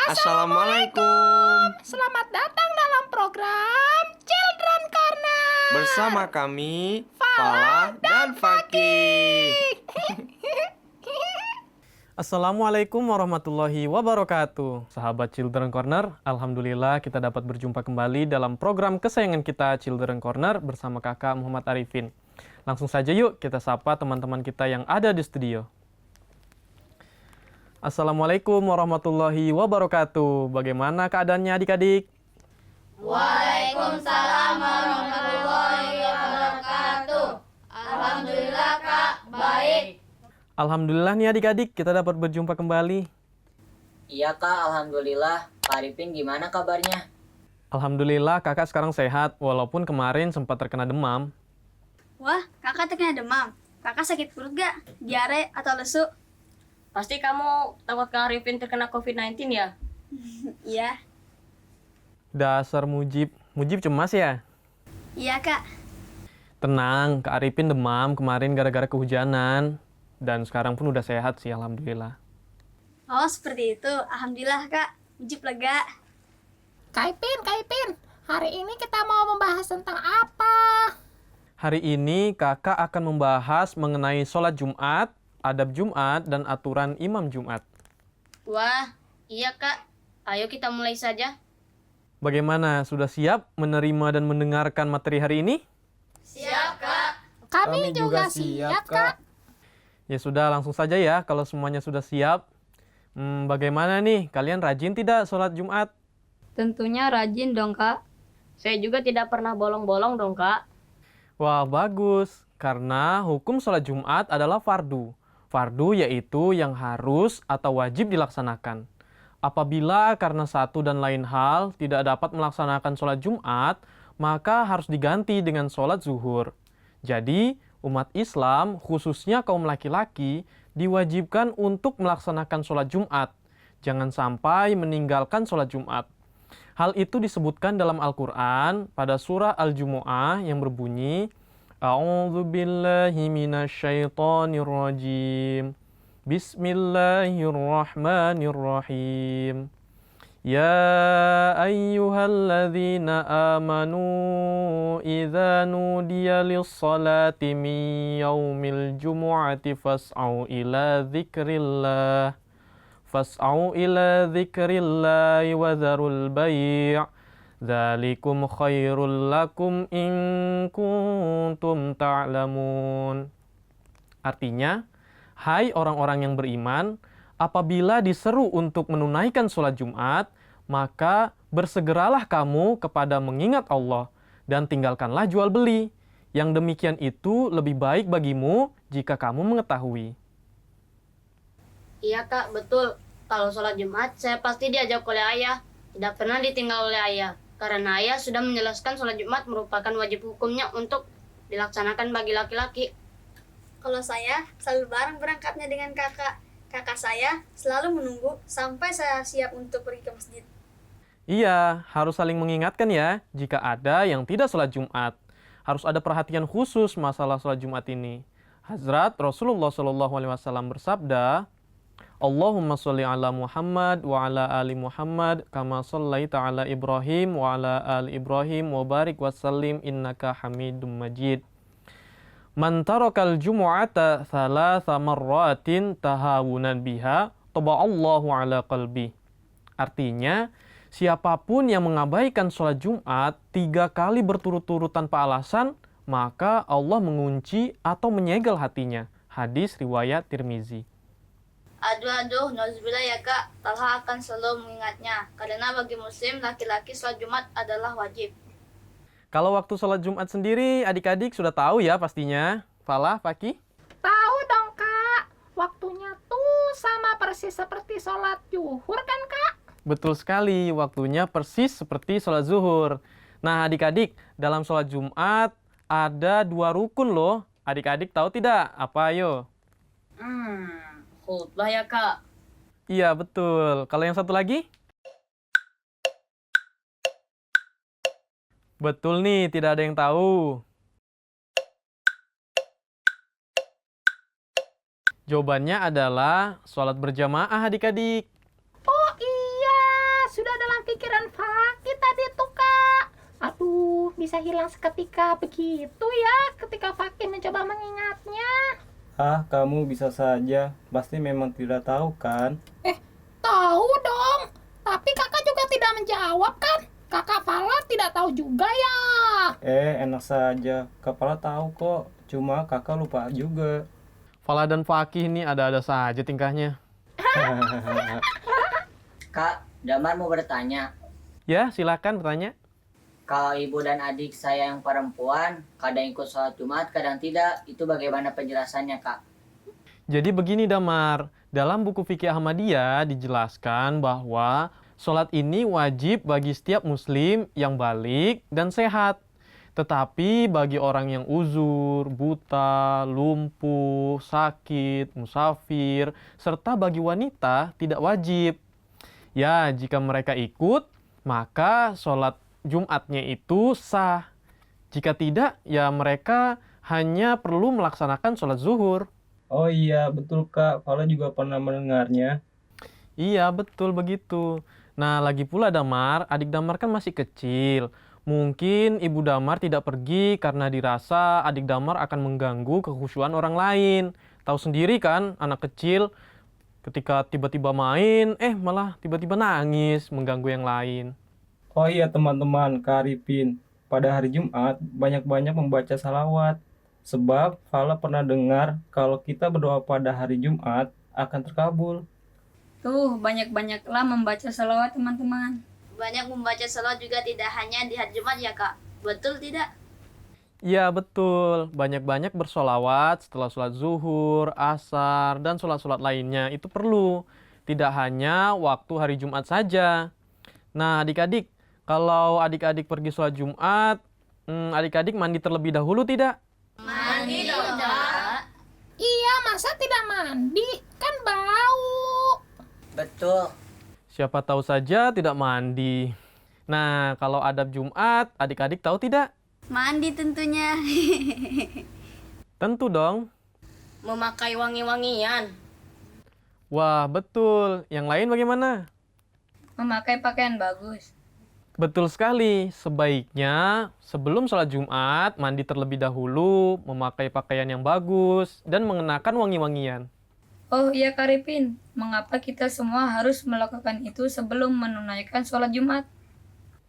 Assalamualaikum. Selamat datang dalam program Children Corner Bersama kami, Fala dan Fakih. Assalamualaikum warahmatullahi wabarakatuh. Sahabat Children Corner, alhamdulillah kita dapat berjumpa kembali dalam program kesayangan kita Children Corner bersama kakak Muhammad Arifin. Langsung saja yuk kita sapa teman-teman kita yang ada di studio. Assalamualaikum warahmatullahi wabarakatuh. Bagaimana keadaannya adik-adik? Waalaikumsalam warahmatullahi wabarakatuh. Alhamdulillah Kak, baik. Alhamdulillah nih adik-adik kita dapat berjumpa kembali. Iya Kak, Alhamdulillah. Pak Arifin gimana kabarnya? Alhamdulillah kakak sekarang sehat walaupun kemarin sempat terkena demam. Wah, Kakak terkena demam. Kakak sakit perut gak? Diare atau lesu? Pasti kamu takut Kak Arifin terkena COVID-19 ya? Iya. Dasar Mujib cemas ya? Iya Kak. Tenang, Kak Arifin demam kemarin gara-gara kehujanan. Dan sekarang pun udah sehat sih, alhamdulillah. Oh seperti itu. Alhamdulillah Kak. Ujib lega. Kak Ipin, hari ini kita mau membahas tentang apa? Hari ini kakak akan membahas mengenai sholat Jumat, adab Jumat, dan aturan imam Jumat. Wah, iya Kak. Ayo kita mulai saja. Bagaimana, sudah siap menerima dan mendengarkan materi hari ini? Siap Kak. Kami juga siap, Kak. Ya sudah, langsung saja ya kalau semuanya sudah siap. Bagaimana nih, kalian rajin tidak sholat Jumat? Tentunya rajin dong Kak. Saya juga tidak pernah bolong-bolong dong Kak. Wah, bagus. Karena hukum sholat Jumat adalah fardu. Fardu yaitu yang harus atau wajib dilaksanakan. Apabila karena satu dan lain hal tidak dapat melaksanakan sholat Jumat, maka harus diganti dengan sholat zuhur. Jadi, umat Islam, khususnya kaum laki-laki, diwajibkan untuk melaksanakan sholat Jumat. Jangan sampai meninggalkan sholat Jumat. Hal itu disebutkan dalam Al-Quran pada surah Al-Jumu'ah yang berbunyi, A'udzu billahi minasyaitonir rajim. Bismillahirrahmanirrahim. Ya ayyuhalladzina amanu idza nudiya lis-salati min yaumil jumu'ati fas'au ila dzikrillahi wa dzarul bai'. Dzalikum khairul lakum in kuntum ta'lamun. Artinya, hai orang-orang yang beriman, apabila diseru untuk menunaikan sholat Jumat, maka bersegeralah kamu kepada mengingat Allah dan tinggalkanlah jual beli. Yang demikian itu lebih baik bagimu jika kamu mengetahui. Iya Kak, betul. Kalau sholat Jumat, saya pasti diajak oleh ayah. Tidak pernah ditinggal oleh ayah. Karena ayah sudah menjelaskan sholat Jumat merupakan wajib hukumnya untuk dilaksanakan bagi laki-laki. Kalau saya selalu bareng berangkatnya dengan kakak. Kakak saya selalu menunggu sampai saya siap untuk pergi ke masjid. Iya, harus saling mengingatkan ya jika ada yang tidak sholat Jumat. Harus ada perhatian khusus masalah sholat Jumat ini. Hazrat Rasulullah SAW bersabda, Allahumma sholli ala Muhammad wa ala ali Muhammad kama shallaita ala Ibrahim wa ala ali Ibrahim wa barik wa sallim innaka hamidum majid. Man tarakal jumu'ata thalatha marratin tahawunan biha taba'allahu ala qalbi. Artinya, siapapun yang mengabaikan sholat Jumat 3 kali berturut-turut tanpa alasan, maka Allah mengunci atau menyegel hatinya. Hadis riwayat Tirmizi. Aduh, nauzubillah ya Kak. Talha akan selalu mengingatnya. Karena bagi muslim, laki-laki sholat Jumat adalah wajib. Kalau waktu sholat Jumat sendiri, adik-adik sudah tahu ya pastinya. Falah, Fakih? Tahu dong, Kak. Waktunya tuh sama persis seperti sholat zuhur kan, Kak? Betul sekali, waktunya persis seperti sholat zuhur. Nah, adik-adik, dalam sholat Jumat ada 2 rukun loh. Adik-adik tahu tidak? Apa ayo? Khutbah ya Kak. Iya, betul. Kalau yang satu lagi? Betul nih, tidak ada yang tahu. Jawabannya adalah sholat berjamaah adik-adik. Oh iya, bisa hilang seketika begitu ya ketika Fakih mencoba mengingatnya? Ah, kamu bisa saja. Pasti memang tidak tahu kan? Tahu dong, tapi kakak juga tidak menjawab kan? Kakak Fala tidak tahu juga ya. Enak saja. Kepala tahu kok. Cuma kakak lupa juga. Fala dan Fakih ini ada-ada saja tingkahnya. Kak, Damar mau bertanya. Ya, silakan bertanya. Kalau ibu dan adik saya yang perempuan, kadang ikut sholat Jumat, kadang tidak, itu bagaimana penjelasannya, Kak? Jadi begini Damar, dalam buku fikih Ahmadiyah dijelaskan bahwa sholat ini wajib bagi setiap muslim yang balik dan sehat. Tetapi bagi orang yang uzur, buta, lumpuh, sakit, musafir, serta bagi wanita tidak wajib. Ya, jika mereka ikut, maka sholat Jumatnya itu sah. Jika tidak, ya mereka hanya perlu melaksanakan sholat zuhur. Oh iya, betul Kak. Fala juga pernah mendengarnya. Iya, betul begitu. Nah, lagi pula Damar, adik Damar kan masih kecil. Mungkin ibu Damar tidak pergi karena dirasa adik Damar akan mengganggu kekhusyuan orang lain. Tahu sendiri kan, anak kecil ketika tiba-tiba main, malah tiba-tiba nangis, mengganggu yang lain. Oh iya teman-teman, Kak Arifin. Pada hari Jumat, banyak-banyak membaca salawat. Sebab Fala pernah dengar kalau kita berdoa pada hari Jumat akan terkabul. Tuh, banyak-banyaklah membaca salawat teman-teman. Banyak membaca salawat juga tidak hanya di hari Jumat ya Kak. Betul tidak? Iya, betul. Banyak-banyak bersolawat setelah sholat zuhur, asar, dan sholat-sholat lainnya. Itu perlu. Tidak hanya waktu hari Jumat saja. Nah, adik-adik, kalau adik-adik pergi sholat Jumat, adik-adik mandi terlebih dahulu tidak? Mandi dong Kak. Iya, masa tidak mandi? Kan bau. Betul. Siapa tahu saja tidak mandi. Nah, kalau adab Jumat, adik-adik tahu tidak? Mandi tentunya. Tentu dong. Memakai wangi-wangian. Wah, betul. Yang lain bagaimana? Memakai pakaian bagus. Betul sekali. Sebaiknya sebelum sholat Jumat, mandi terlebih dahulu, memakai pakaian yang bagus, dan mengenakan wangi-wangian. Oh iya Kak Arifin, mengapa kita semua harus melakukan itu sebelum menunaikan sholat Jumat?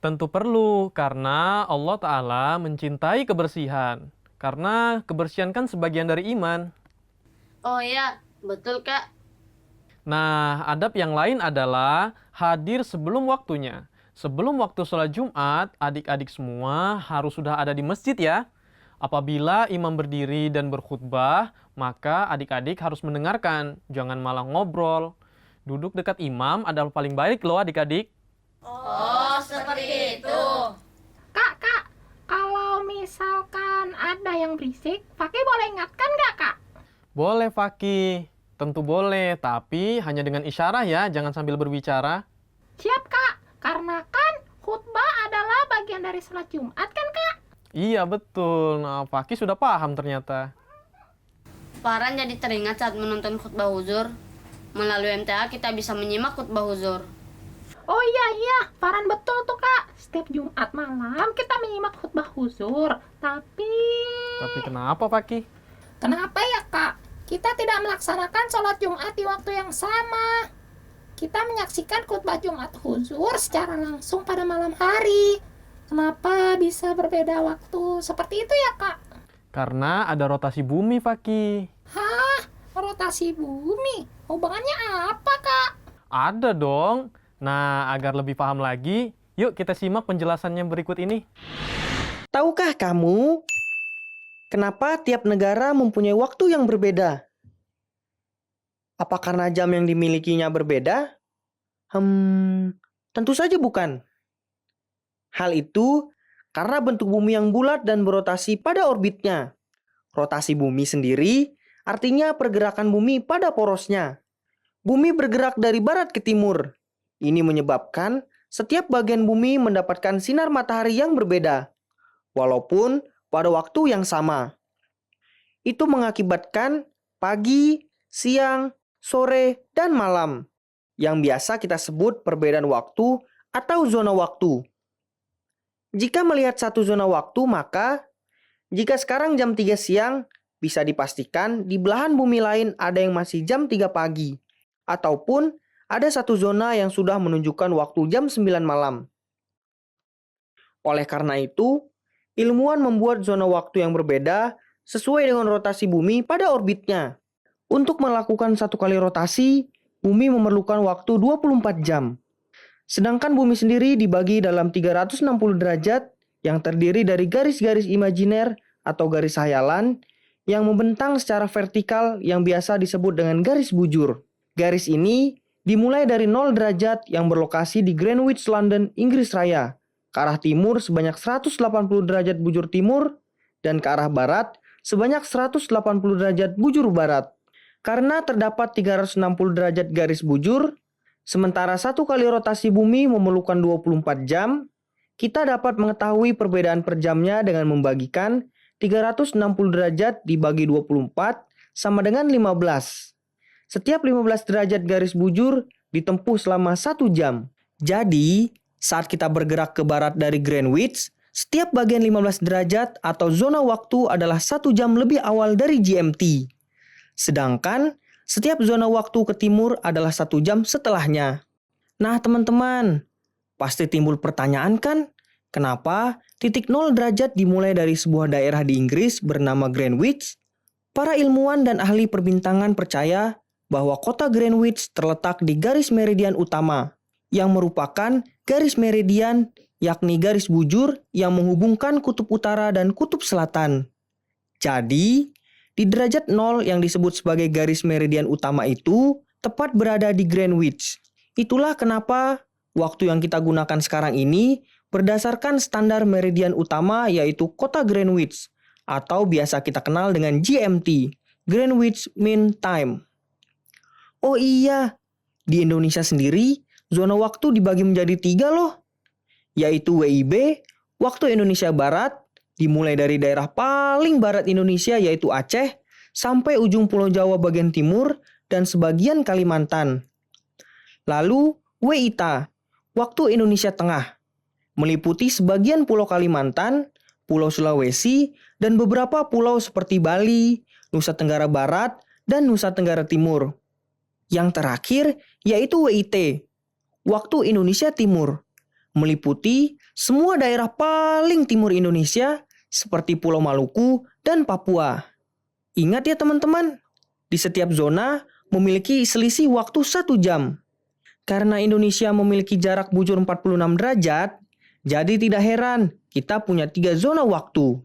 Tentu perlu, karena Allah Ta'ala mencintai kebersihan. Karena kebersihan kan sebagian dari iman. Oh iya, betul Kak. Nah, adab yang lain adalah hadir sebelum waktunya. Sebelum waktu sholat Jumat, adik-adik semua harus sudah ada di masjid ya. Apabila imam berdiri dan berkhutbah, maka adik-adik harus mendengarkan. Jangan malah ngobrol. Duduk dekat imam adalah paling baik loh adik-adik. Oh, seperti itu. Kak, kalau misalkan ada yang berisik, Fakih boleh ingatkan nggak, Kak? Boleh, Fakih. Tentu boleh, tapi hanya dengan isyarah ya, jangan sambil berbicara. Siap, Kak. Karena kan khutbah adalah bagian dari sholat Jumat kan, Kak? Iya, betul. Nah, Fakih sudah paham ternyata. Farhan jadi teringat saat menonton khutbah huzur. Melalui MTA kita bisa menyimak khutbah huzur. Oh iya, Farhan betul tuh, Kak. Setiap Jumat malam kita menyimak khutbah huzur. Tapi kenapa, Fakih? kenapa ya, Kak? Kita tidak melaksanakan sholat Jumat di waktu yang sama. Kita menyaksikan khutbah Jumat huzur secara langsung pada malam hari. Kenapa bisa berbeda waktu seperti itu ya, Kak? Karena ada rotasi bumi, Fakih. Hah? Rotasi bumi? Hubungannya apa, Kak? Ada dong. Nah, agar lebih paham lagi, yuk kita simak penjelasannya berikut ini. Tahukah kamu kenapa tiap negara mempunyai waktu yang berbeda? Apa karena jam yang dimilikinya berbeda? Tentu saja bukan. Hal itu karena bentuk bumi yang bulat dan berotasi pada orbitnya. Rotasi bumi sendiri artinya pergerakan bumi pada porosnya. Bumi bergerak dari barat ke timur. Ini menyebabkan setiap bagian bumi mendapatkan sinar matahari yang berbeda, walaupun pada waktu yang sama. Itu mengakibatkan pagi, siang, sore, dan malam, yang biasa kita sebut perbedaan waktu atau zona waktu. Jika melihat satu zona waktu, maka jika sekarang jam 3 siang, bisa dipastikan di belahan bumi lain ada yang masih jam 3 pagi. Ataupun ada satu zona yang sudah menunjukkan waktu jam 9 malam. Oleh karena itu, ilmuwan membuat zona waktu yang berbeda sesuai dengan rotasi bumi pada orbitnya. Untuk melakukan satu kali rotasi, bumi memerlukan waktu 24 jam. Sedangkan bumi sendiri dibagi dalam 360 derajat yang terdiri dari garis-garis imajiner atau garis hayalan yang membentang secara vertikal yang biasa disebut dengan garis bujur. Garis ini dimulai dari 0 derajat yang berlokasi di Greenwich, London, Inggris Raya, ke arah timur sebanyak 180 derajat bujur timur, dan ke arah barat sebanyak 180 derajat bujur barat. Karena terdapat 360 derajat garis bujur, sementara satu kali rotasi bumi memerlukan 24 jam, kita dapat mengetahui perbedaan per jamnya dengan membagikan 360 derajat dibagi 24 sama dengan 15. Setiap 15 derajat garis bujur ditempuh selama 1 jam. Jadi, saat kita bergerak ke barat dari Greenwich, setiap bagian 15 derajat atau zona waktu adalah 1 jam lebih awal dari GMT. Sedangkan, setiap zona waktu ke timur adalah 1 jam setelahnya. Nah teman-teman, pasti timbul pertanyaan kan? Kenapa titik 0 derajat dimulai dari sebuah daerah di Inggris bernama Greenwich? Para ilmuwan dan ahli perbintangan percaya bahwa kota Greenwich terletak di garis meridian utama, yang merupakan garis meridian yakni garis bujur yang menghubungkan kutub utara dan kutub selatan. Jadi, di derajat 0 yang disebut sebagai garis meridian utama itu tepat berada di Greenwich. Itulah kenapa waktu yang kita gunakan sekarang ini berdasarkan standar meridian utama yaitu kota Greenwich atau biasa kita kenal dengan GMT, Greenwich Mean Time. Oh iya, di Indonesia sendiri zona waktu dibagi menjadi 3 loh, yaitu WIB, waktu Indonesia Barat, dimulai dari daerah paling barat Indonesia yaitu Aceh, sampai ujung Pulau Jawa bagian timur dan sebagian Kalimantan. Lalu WITA, waktu Indonesia Tengah, meliputi sebagian Pulau Kalimantan, Pulau Sulawesi, dan beberapa pulau seperti Bali, Nusa Tenggara Barat, dan Nusa Tenggara Timur. Yang terakhir yaitu WIT, waktu Indonesia Timur, meliputi semua daerah paling timur Indonesia seperti Pulau Maluku dan Papua. Ingat ya teman-teman, di setiap zona memiliki selisih waktu 1 jam. Karena Indonesia memiliki jarak bujur 46 derajat, jadi tidak heran kita punya 3 zona waktu.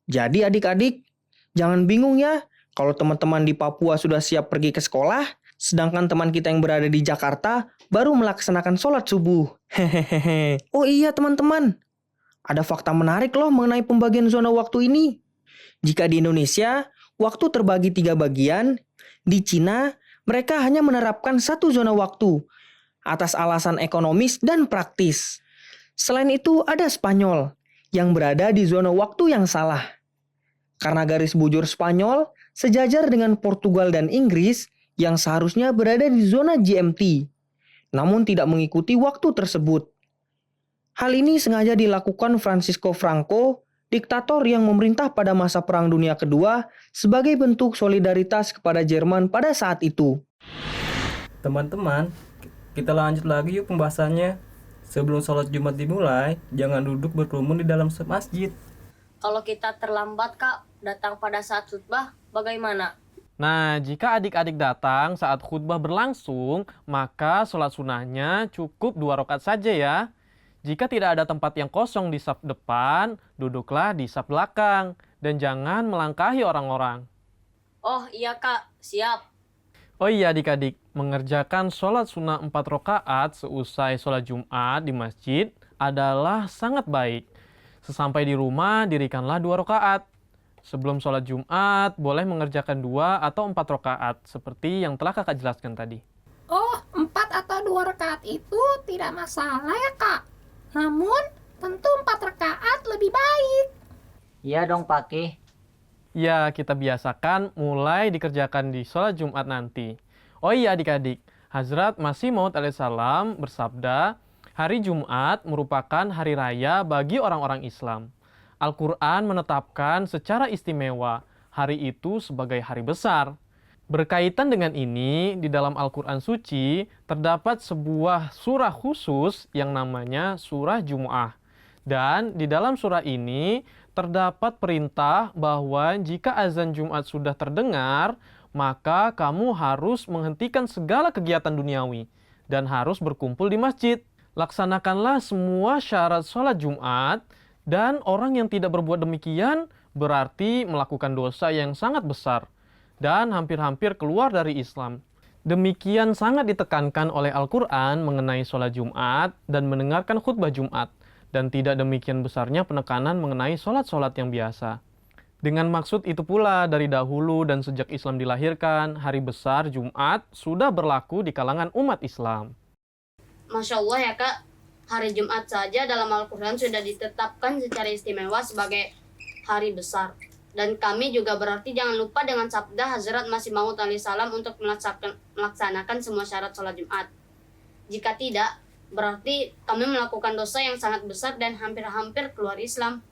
Jadi adik-adik, jangan bingung ya kalau teman-teman di Papua sudah siap pergi ke sekolah, sedangkan teman kita yang berada di Jakarta baru melaksanakan sholat subuh. Hehehe. Oh iya teman-teman, ada fakta menarik loh mengenai pembagian zona waktu ini. Jika di Indonesia, waktu terbagi 3 bagian, di Cina mereka hanya menerapkan 1 zona waktu atas alasan ekonomis dan praktis. Selain itu ada Spanyol yang berada di zona waktu yang salah. Karena garis bujur Spanyol sejajar dengan Portugal dan Inggris yang seharusnya berada di zona GMT, namun tidak mengikuti waktu tersebut. Hal ini sengaja dilakukan Francisco Franco, diktator yang memerintah pada masa Perang Dunia Kedua, sebagai bentuk solidaritas kepada Jerman pada saat itu. Teman-teman, kita lanjut lagi yuk pembahasannya. Sebelum sholat Jumat dimulai, jangan duduk berkerumun di dalam masjid. Kalau kita terlambat, Kak, datang pada saat khutbah, bagaimana? Nah, jika adik-adik datang saat khutbah berlangsung, maka sholat sunnahnya cukup 2 rakaat saja ya. Jika tidak ada tempat yang kosong di saf depan, duduklah di saf belakang dan jangan melangkahi orang-orang. Oh iya Kak, siap. Oh iya adik-adik, mengerjakan sholat sunnah 4 rakaat seusai sholat Jumat di masjid adalah sangat baik. Sesampai di rumah, dirikanlah 2 rakaat. Sebelum sholat Jumat, boleh mengerjakan 2 atau 4 rakaat, seperti yang telah kakak jelaskan tadi. Oh, 4 atau 2 rakaat itu tidak masalah ya kak. Namun, tentu 4 rakaat lebih baik. Iya dong Pak Ki. Ya, kita biasakan mulai dikerjakan di sholat Jumat nanti. Oh iya adik-adik, Hazrat Masih Maud alaihissalam bersabda, Hari Jumat merupakan hari raya bagi orang-orang Islam. Al-Quran menetapkan secara istimewa hari itu sebagai hari besar. Berkaitan dengan ini, di dalam Al-Quran Suci terdapat sebuah surah khusus yang namanya surah Jumu'ah. Dan di dalam surah ini terdapat perintah bahwa jika azan Jumat sudah terdengar, maka kamu harus menghentikan segala kegiatan duniawi dan harus berkumpul di masjid. Laksanakanlah semua syarat sholat Jumat, dan orang yang tidak berbuat demikian berarti melakukan dosa yang sangat besar dan hampir-hampir keluar dari Islam. Demikian sangat ditekankan oleh Al-Quran mengenai sholat Jumat dan mendengarkan khutbah Jumat, dan tidak demikian besarnya penekanan mengenai sholat-sholat yang biasa. Dengan maksud itu pula dari dahulu dan sejak Islam dilahirkan, hari besar Jumat sudah berlaku di kalangan umat Islam. Masya Allah ya Kak, hari Jumat saja dalam Al-Quran sudah ditetapkan secara istimewa sebagai hari besar. Dan kami juga berarti jangan lupa dengan sabda Hazrat Masih Maud alaihissalam untuk melaksanakan semua syarat sholat Jumat. Jika tidak, berarti kami melakukan dosa yang sangat besar dan hampir-hampir keluar Islam.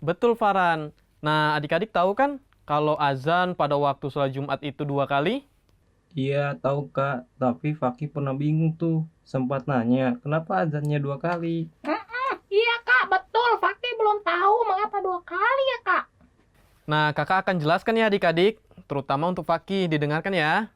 Betul Farhan. Nah, adik-adik tahu kan kalau azan pada waktu sholat Jumat itu 2 kali? Iya, tahu Kak. Tapi Fakih pernah bingung tuh. Sempat nanya, kenapa azannya 2 kali? Iya Kak, betul. Fakih belum tahu mengapa 2 kali ya Kak. Nah, kakak akan jelaskan ya adik-adik, terutama untuk Fakih, didengarkan ya.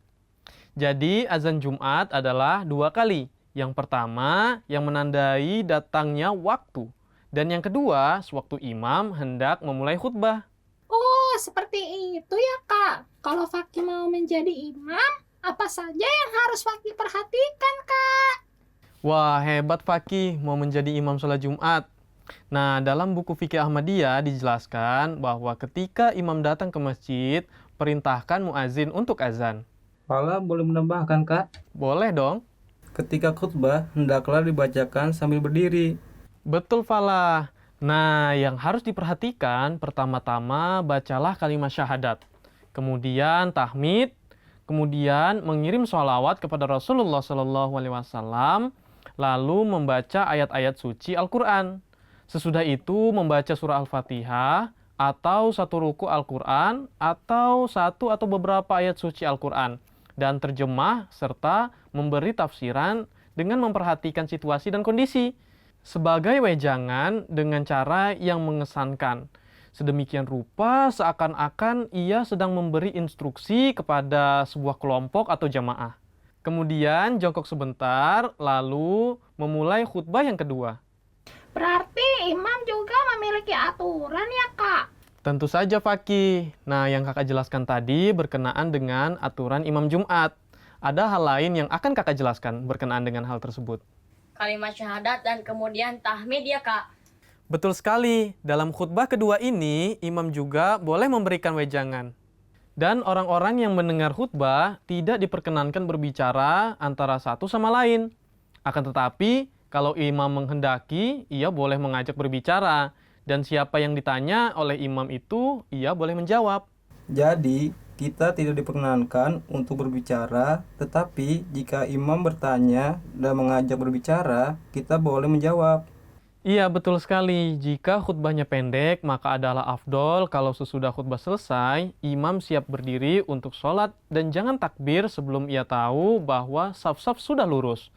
Jadi, azan Jumat adalah 2 kali. Yang pertama, yang menandai datangnya waktu. Dan yang kedua, sewaktu imam hendak memulai khutbah. Oh, seperti itu ya Kak. Kalau Fakih mau menjadi imam, apa saja yang harus Fakih perhatikan Kak? Wah, hebat Fakih mau menjadi imam sholat Jumat. Nah, dalam buku Fikih Ahmadiyah dijelaskan bahwa ketika imam datang ke masjid, perintahkan muazin untuk azan. Fala boleh menambahkan Kak? Boleh dong. Ketika khutbah, hendaklah dibacakan sambil berdiri. Betul, Fala. Nah, yang harus diperhatikan pertama-tama bacalah kalimat syahadat. Kemudian tahmid, kemudian mengirim sholawat kepada Rasulullah SAW, lalu membaca ayat-ayat suci Al-Quran. Sesudah itu membaca surah Al-Fatihah, atau satu ruku Al-Quran, atau satu atau beberapa ayat suci Al-Quran, dan terjemah serta memberi tafsiran dengan memperhatikan situasi dan kondisi. Sebagai wejangan dengan cara yang mengesankan. Sedemikian rupa seakan-akan ia sedang memberi instruksi kepada sebuah kelompok atau jamaah. Kemudian jongkok sebentar, lalu memulai khutbah yang kedua. Berarti imam juga memiliki aturan ya Kak? Tentu saja Fakih. Nah, yang kakak jelaskan tadi berkenaan dengan aturan imam Jumat. Ada hal lain yang akan kakak jelaskan berkenaan dengan hal tersebut. Kalimat syahadat dan kemudian tahmid ya Kak. Betul sekali. Dalam khutbah kedua ini, imam juga boleh memberikan wejangan. Dan orang-orang yang mendengar khutbah tidak diperkenankan berbicara antara satu sama lain. Akan tetapi, kalau imam menghendaki, ia boleh mengajak berbicara. Dan siapa yang ditanya oleh imam itu, ia boleh menjawab. Jadi, kita tidak diperkenankan untuk berbicara, tetapi jika imam bertanya dan mengajak berbicara, kita boleh menjawab. Iya, betul sekali. Jika khutbahnya pendek, maka adalah afdol kalau sesudah khutbah selesai, imam siap berdiri untuk sholat dan jangan takbir sebelum ia tahu bahwa saf-saf sudah lurus.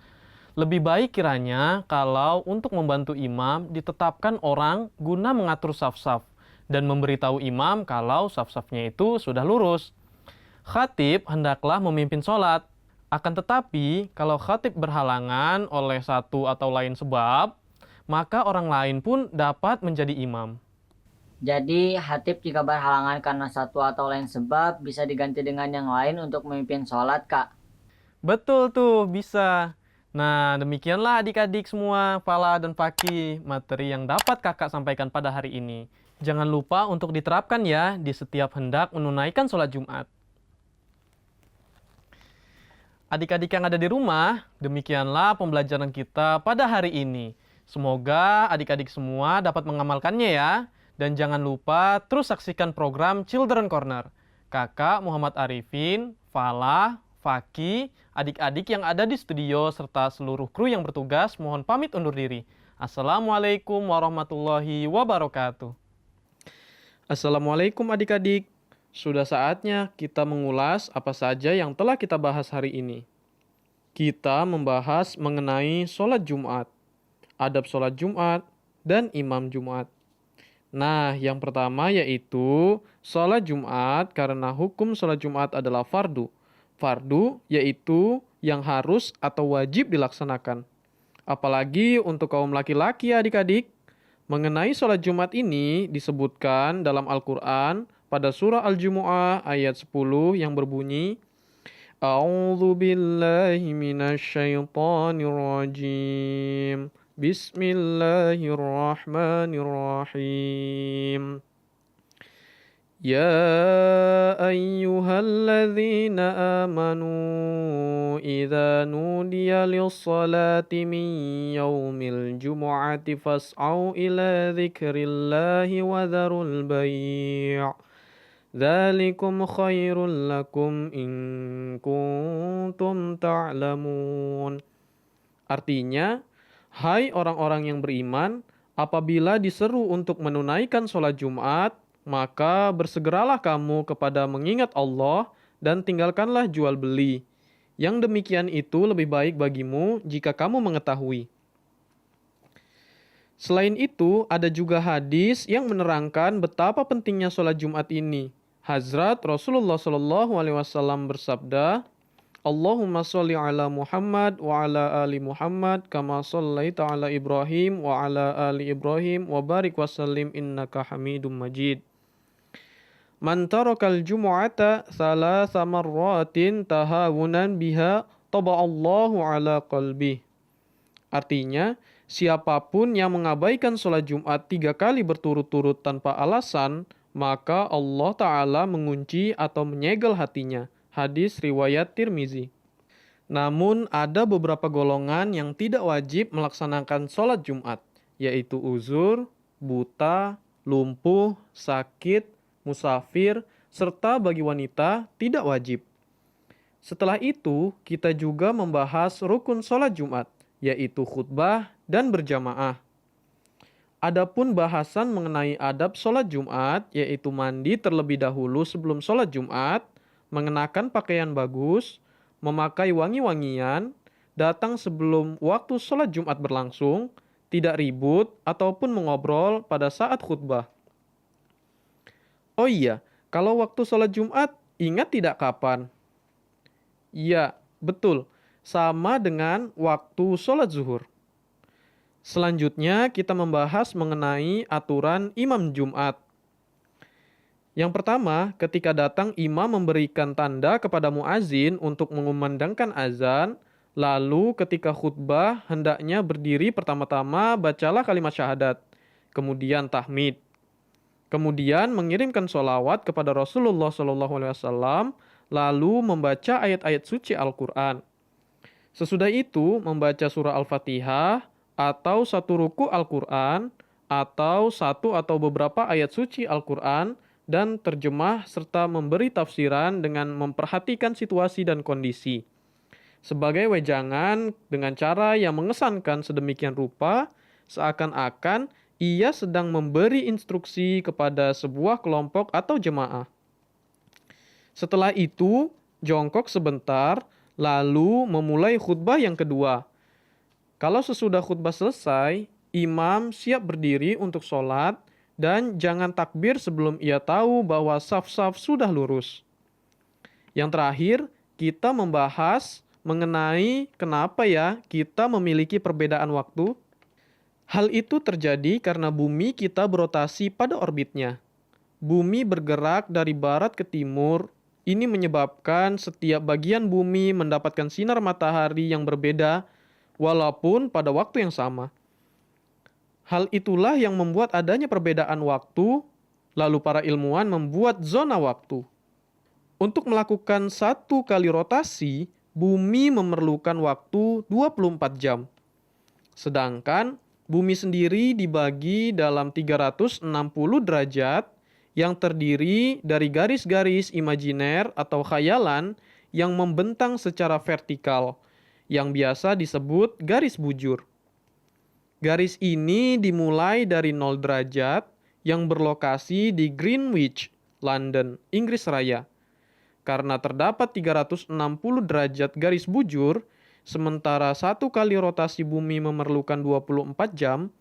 Lebih baik kiranya kalau untuk membantu imam ditetapkan orang guna mengatur saf-saf dan memberitahu imam kalau saf-safnya itu sudah lurus. Khatib hendaklah memimpin sholat. Akan tetapi, kalau khatib berhalangan oleh satu atau lain sebab, maka orang lain pun dapat menjadi imam. Jadi, khatib jika berhalangan karena satu atau lain sebab, bisa diganti dengan yang lain untuk memimpin sholat, Kak. Betul tuh, bisa. Nah, demikianlah adik-adik semua, Fala dan Fakih, materi yang dapat kakak sampaikan pada hari ini. Jangan lupa untuk diterapkan ya di setiap hendak menunaikan sholat Jumat. Adik-adik yang ada di rumah, demikianlah pembelajaran kita pada hari ini. Semoga adik-adik semua dapat mengamalkannya ya. Dan jangan lupa terus saksikan program Children Corner. Kakak Muhammad Arifin, Fala, Faki, adik-adik yang ada di studio, serta seluruh kru yang bertugas, mohon pamit undur diri. Assalamualaikum warahmatullahi wabarakatuh. Assalamualaikum adik-adik. Sudah saatnya kita mengulas apa saja yang telah kita bahas hari ini. Kita membahas mengenai sholat Jumat, adab sholat Jumat, dan imam Jumat. Nah, yang pertama yaitu sholat Jumat karena hukum sholat Jumat adalah fardu. Fardu yaitu yang harus atau wajib dilaksanakan. Apalagi untuk kaum laki-laki adik-adik. Mengenai sholat Jumat ini disebutkan dalam Al-Quran pada surah Al-Jumu'ah ayat 10 yang berbunyi A'udzu billahi minasyaitonir rajim. Bismillahirrahmanirrahim. Ya ayyuhalladzina amanu idza nudiya lis-salati min yaumil jumu'ati fas'au ila dzikrillahi wa dzarul bai'. Dzalikum khairul lakum in kuntum ta'lamun. Artinya, hai orang-orang yang beriman, apabila diseru untuk menunaikan sholat Jumat, maka bersegeralah kamu kepada mengingat Allah dan tinggalkanlah jual beli. Yang demikian itu lebih baik bagimu jika kamu mengetahui. Selain itu, ada juga hadis yang menerangkan betapa pentingnya sholat Jumat ini. Hazrat Rasulullah SAW bersabda, Allahumma sholli ala Muhammad wa ala ali Muhammad kama shallaita ala Ibrahim wa ala ali Ibrahim wa barik wa sallim innaka Hamidum Majid. Man tarakal jumu'ata thalatha marratin tahawunan biha taba'allahu ala qalbih. Artinya, siapapun yang mengabaikan sholat Jumat 3 kali berturut-turut tanpa alasan, maka Allah Ta'ala mengunci atau menyegel hatinya. Hadis riwayat Tirmizi. Namun ada beberapa golongan yang tidak wajib melaksanakan sholat Jumat, yaitu uzur, buta, lumpuh, sakit, musafir, serta bagi wanita tidak wajib. Setelah itu, kita juga membahas rukun sholat Jumat, yaitu khutbah dan berjamaah. Adapun bahasan mengenai adab sholat Jumat, yaitu mandi terlebih dahulu sebelum sholat Jumat, mengenakan pakaian bagus, memakai wangi-wangian, datang sebelum waktu sholat Jumat berlangsung, tidak ribut ataupun mengobrol pada saat khutbah. Oh iya, kalau waktu sholat Jumat, ingat tidak kapan? Iya, betul. Sama dengan waktu sholat zuhur. Selanjutnya, kita membahas mengenai aturan imam Jumat. Yang pertama, ketika datang imam memberikan tanda kepada muazin untuk mengumandangkan azan, lalu ketika khutbah hendaknya berdiri pertama-tama bacalah kalimat syahadat, kemudian tahmid. Kemudian mengirimkan sholawat kepada Rasulullah SAW, lalu membaca ayat-ayat suci Al-Quran. Sesudah itu membaca surah Al-Fatihah, atau satu ruku Al-Quran, atau satu atau beberapa ayat suci Al-Quran, dan terjemah serta memberi tafsiran dengan memperhatikan situasi dan kondisi. Sebagai wejangan dengan cara yang mengesankan sedemikian rupa, seakan-akan ia sedang memberi instruksi kepada sebuah kelompok atau jemaah. Setelah itu, jongkok sebentar, lalu memulai khutbah yang kedua. Kalau sesudah khutbah selesai, imam siap berdiri untuk sholat dan jangan takbir sebelum ia tahu bahwa saf-saf sudah lurus. Yang terakhir, kita membahas mengenai kenapa ya kita memiliki perbedaan waktu. Hal itu terjadi karena bumi kita berotasi pada orbitnya. Bumi bergerak dari barat ke timur. Ini menyebabkan setiap bagian bumi mendapatkan sinar matahari yang berbeda walaupun pada waktu yang sama. Hal itulah yang membuat adanya perbedaan waktu, lalu para ilmuwan membuat zona waktu. Untuk melakukan satu kali rotasi, bumi memerlukan waktu 24 jam. Sedangkan bumi sendiri dibagi dalam 360 derajat yang terdiri dari garis-garis imajiner atau khayalan yang membentang secara vertikal, yang biasa disebut garis bujur. Garis ini dimulai dari 0 derajat yang berlokasi di Greenwich, London, Inggris Raya. Karena terdapat 360 derajat garis bujur, sementara 1 kali rotasi bumi memerlukan 24 jam,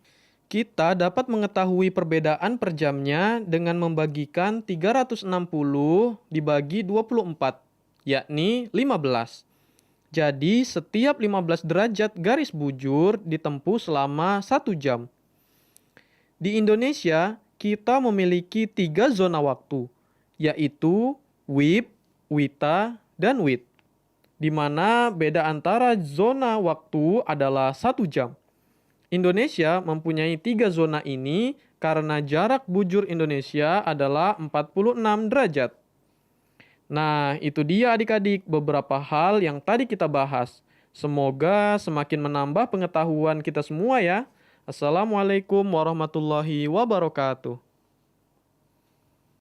kita dapat mengetahui perbedaan per jamnya dengan membagikan 360 dibagi 24, yakni 15. Jadi, setiap 15 derajat garis bujur ditempuh selama 1 jam. Di Indonesia, kita memiliki 3 zona waktu, yaitu WIB, WITA, dan WIT, di mana beda antara zona waktu adalah 1 jam. Indonesia mempunyai 3 zona ini karena jarak bujur Indonesia adalah 46 derajat. Nah, itu dia adik-adik beberapa hal yang tadi kita bahas. Semoga semakin menambah pengetahuan kita semua ya. Assalamualaikum warahmatullahi wabarakatuh.